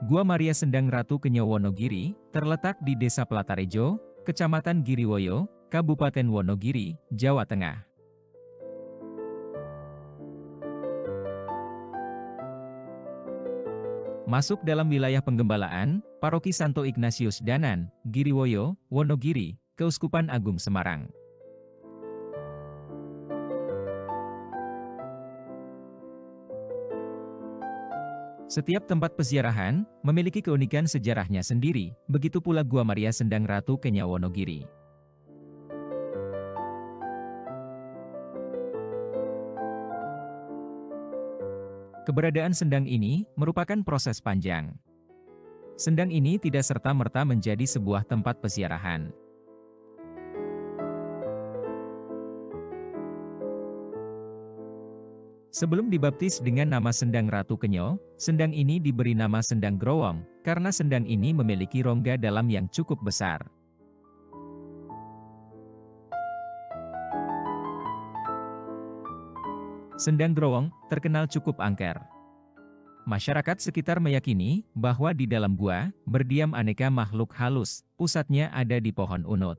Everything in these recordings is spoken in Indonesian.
Gua Maria Sendang Ratu Kenyo Wonogiri, terletak di Desa Pelatarejo, Kecamatan Giriwoyo, Kabupaten Wonogiri, Jawa Tengah. Masuk dalam wilayah penggembalaan, Paroki Santo Ignatius Danan, Giriwoyo, Wonogiri, Keuskupan Agung Semarang. Setiap tempat peziarahan memiliki keunikan sejarahnya sendiri, begitu pula Gua Maria Sendang Ratu Kenyo Wonogiri. Keberadaan sendang ini merupakan proses panjang. Sendang ini tidak serta-merta menjadi sebuah tempat peziarahan. Sebelum dibaptis dengan nama Sendang Ratu Kenyo, sendang ini diberi nama Sendang Growong, karena sendang ini memiliki rongga dalam yang cukup besar. Sendang Growong terkenal cukup angker. Masyarakat sekitar meyakini bahwa di dalam gua berdiam aneka makhluk halus, pusatnya ada di pohon unut.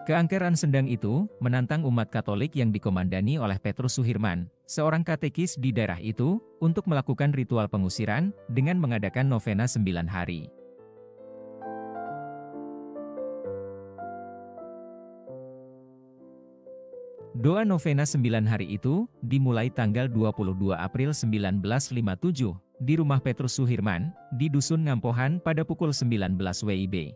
Keangkeran sendang itu menantang umat Katolik yang dikomandani oleh Petrus Suhirman, seorang katekis di daerah itu, untuk melakukan ritual pengusiran dengan mengadakan novena 9 hari. Doa novena 9 hari itu dimulai tanggal 22 April 1957 di rumah Petrus Suhirman di Dusun Ngampohan pada pukul 19 WIB.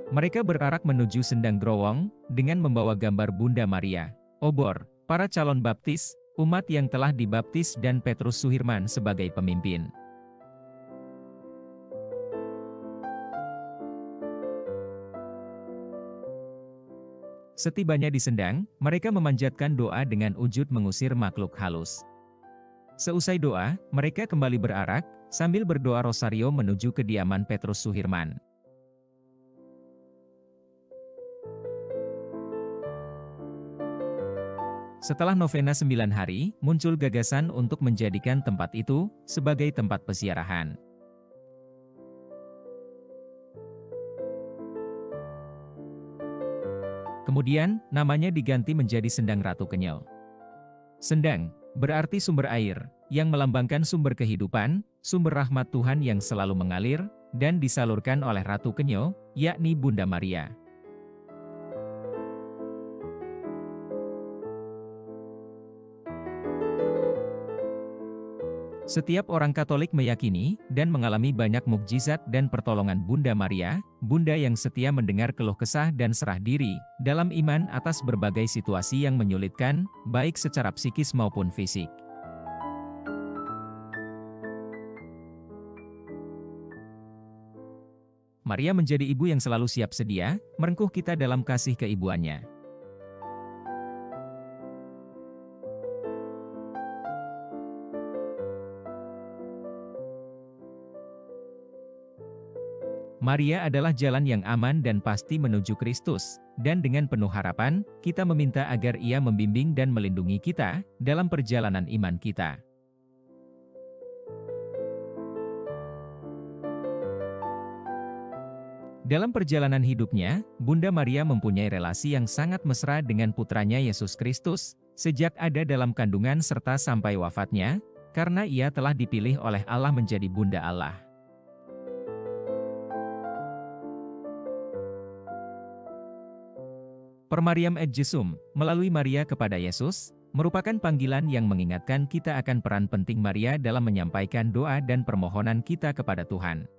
Mereka berarak menuju Sendang Growong dengan membawa gambar Bunda Maria, obor, para calon baptis, umat yang telah dibaptis dan Petrus Suhirman sebagai pemimpin. Setibanya di Sendang, mereka memanjatkan doa dengan wujud mengusir makhluk halus. Seusai doa, mereka kembali berarak, sambil berdoa rosario menuju kediaman Petrus Suhirman. Setelah novena 9 hari, muncul gagasan untuk menjadikan tempat itu sebagai tempat peziarahan. Kemudian, namanya diganti menjadi Sendang Ratu Kenyo. Sendang berarti sumber air, yang melambangkan sumber kehidupan, sumber rahmat Tuhan yang selalu mengalir, dan disalurkan oleh Ratu Kenyo, yakni Bunda Maria. Setiap orang Katolik meyakini dan mengalami banyak mukjizat dan pertolongan Bunda Maria, Bunda yang setia mendengar keluh kesah dan serah diri, dalam iman atas berbagai situasi yang menyulitkan, baik secara psikis maupun fisik. Maria menjadi ibu yang selalu siap sedia, merengkuh kita dalam kasih keibuannya. Maria adalah jalan yang aman dan pasti menuju Kristus, dan dengan penuh harapan, kita meminta agar Ia membimbing dan melindungi kita dalam perjalanan iman kita. Dalam perjalanan hidupnya, Bunda Maria mempunyai relasi yang sangat mesra dengan putranya Yesus Kristus, sejak ada dalam kandungan serta sampai wafatnya, karena Ia telah dipilih oleh Allah menjadi Bunda Allah. Permariam et Jesum, melalui Maria kepada Yesus, merupakan panggilan yang mengingatkan kita akan peran penting Maria dalam menyampaikan doa dan permohonan kita kepada Tuhan.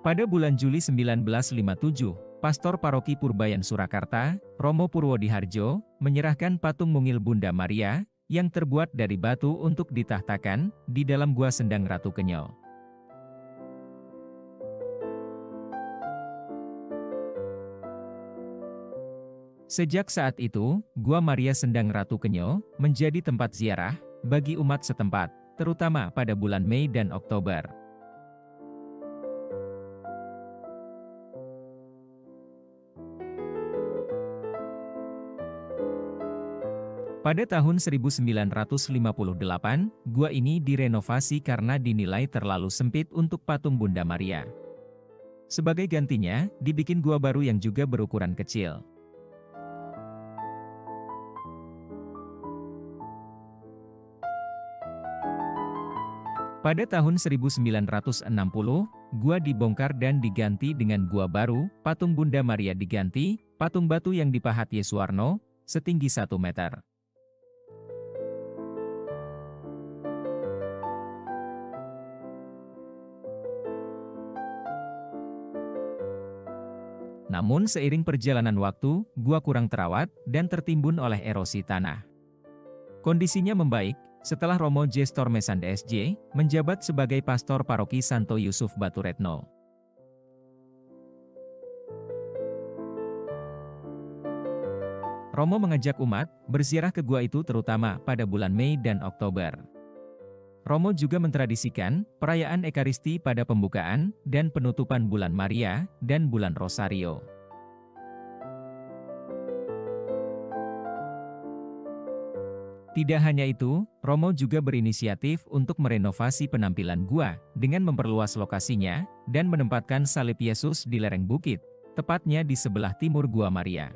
Pada bulan Juli 1957, Pastor Paroki Purbayan Surakarta, Romo Purwodiharjo, menyerahkan patung mungil Bunda Maria, yang terbuat dari batu untuk ditahtakan, di dalam Gua Sendang Ratu Kenyo. Sejak saat itu, Gua Maria Sendang Ratu Kenyo menjadi tempat ziarah bagi umat setempat, terutama pada bulan Mei dan Oktober. Pada tahun 1958, gua ini direnovasi karena dinilai terlalu sempit untuk patung Bunda Maria. Sebagai gantinya, dibikin gua baru yang juga berukuran kecil. Pada tahun 1960, gua dibongkar dan diganti dengan gua baru, patung Bunda Maria diganti, patung batu yang dipahat Yesuwarno, setinggi 1 meter. Namun seiring perjalanan waktu, gua kurang terawat, dan tertimbun oleh erosi tanah. Kondisinya membaik, setelah Romo J. Stormesan DSJ, menjabat sebagai pastor paroki Santo Yusuf Baturetno. Romo mengajak umat, berziarah ke gua itu terutama pada bulan Mei dan Oktober. Romo juga mentradisikan, perayaan Ekaristi pada pembukaan, dan penutupan bulan Maria, dan bulan Rosario. Tidak hanya itu, Romo juga berinisiatif untuk merenovasi penampilan gua, dengan memperluas lokasinya, dan menempatkan salib Yesus di lereng bukit, tepatnya di sebelah timur Gua Maria.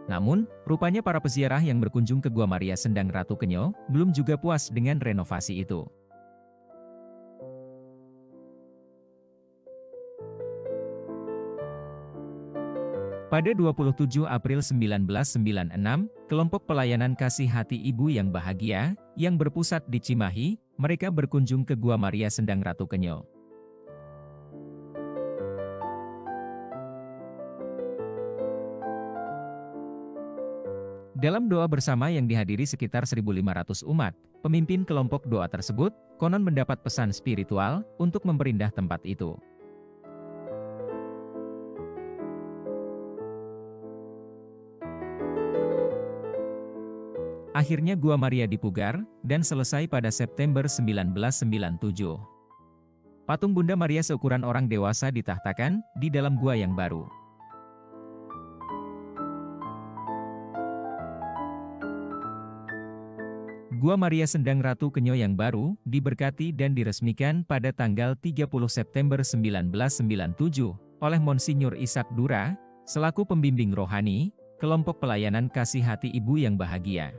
Namun, rupanya para peziarah yang berkunjung ke Gua Maria Sendang Ratu Kenyo, belum juga puas dengan renovasi itu. Pada 27 April 1996, kelompok pelayanan Kasih Hati Ibu yang Bahagia, yang berpusat di Cimahi, mereka berkunjung ke Gua Maria Sendang Ratu Kenyo. Dalam doa bersama yang dihadiri sekitar 1.500 umat, pemimpin kelompok doa tersebut, konon mendapat pesan spiritual, untuk memperindah tempat itu. Akhirnya Gua Maria dipugar, dan selesai pada September 1997. Patung Bunda Maria seukuran orang dewasa ditahtakan, di dalam gua yang baru. Gua Maria Sendang Ratu Kenyo yang baru, diberkati dan diresmikan pada tanggal 30 September 1997, oleh Monsinyur Ishak Dura, selaku pembimbing rohani, kelompok pelayanan Kasih Hati Ibu yang Bahagia.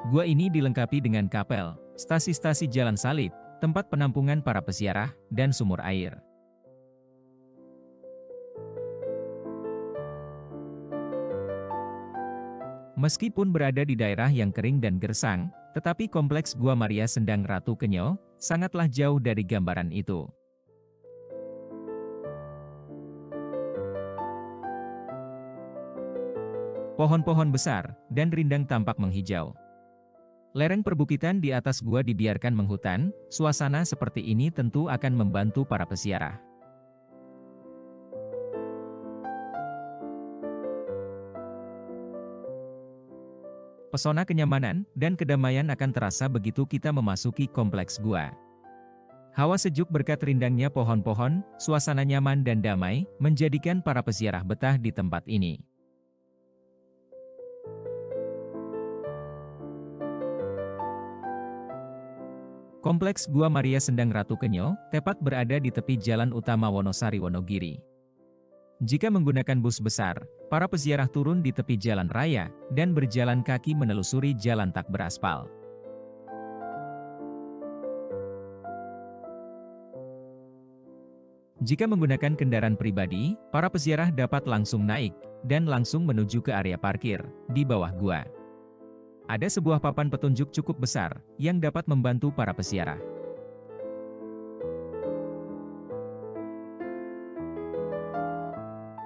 Gua ini dilengkapi dengan kapel, stasi-stasi jalan salib, tempat penampungan para peziarah, dan sumur air. Meskipun berada di daerah yang kering dan gersang, tetapi kompleks Gua Maria Sendang Ratu Kenyo, sangatlah jauh dari gambaran itu. Pohon-pohon besar, dan rindang tampak menghijau. Lereng perbukitan di atas gua dibiarkan menghutan, suasana seperti ini tentu akan membantu para peziarah. Pesona kenyamanan dan kedamaian akan terasa begitu kita memasuki kompleks gua. Hawa sejuk berkat rindangnya pohon-pohon, suasana nyaman dan damai, menjadikan para peziarah betah di tempat ini. Kompleks Gua Maria Sendang Ratu Kenyo, tepat berada di tepi jalan utama Wonosari Wonogiri. Jika menggunakan bus besar, para peziarah turun di tepi jalan raya, dan berjalan kaki menelusuri jalan tak beraspal. Jika menggunakan kendaraan pribadi, para peziarah dapat langsung naik, dan langsung menuju ke area parkir, di bawah gua. Ada sebuah papan petunjuk cukup besar, yang dapat membantu para peziarah.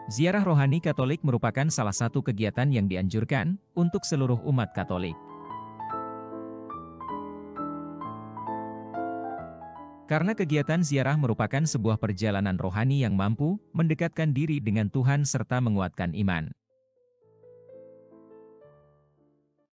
Ziarah rohani Katolik merupakan salah satu kegiatan yang dianjurkan untuk seluruh umat Katolik. Karena kegiatan ziarah merupakan sebuah perjalanan rohani yang mampu mendekatkan diri dengan Tuhan serta menguatkan iman.